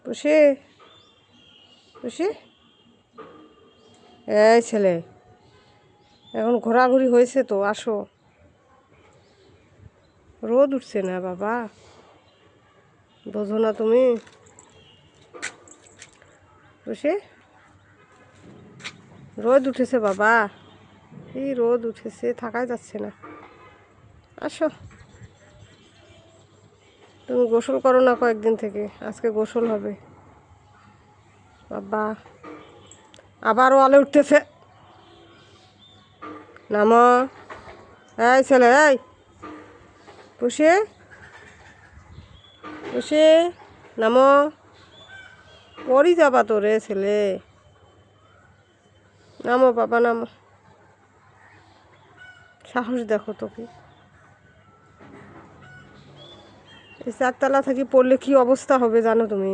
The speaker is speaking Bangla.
খুশি খুশি। এই ছেলে, এখন ঘোরাঘুরি হয়েছে তো, আসো। রোদ উঠছে না বাবা, বোঝো না তুমি? খুশি, রোদ উঠেছে বাবা, এই রোদ উঠেছে, থাকাই যাচ্ছে না। আসো, তুমি গোসল করো না কয়েকদিন থেকে, আজকে গোসল হবে বাবা। আবারও আলো উঠতেছে, নামো। এই ছেলে, এই খুশি খুশি, নামো। পড়ি যাবা তো রে ছেলে, নামো বাবা নামো। সাহস দেখো তোকে, এই 4 তলা থেকে পড়লে কি অবস্থা হবে জানো তুমি?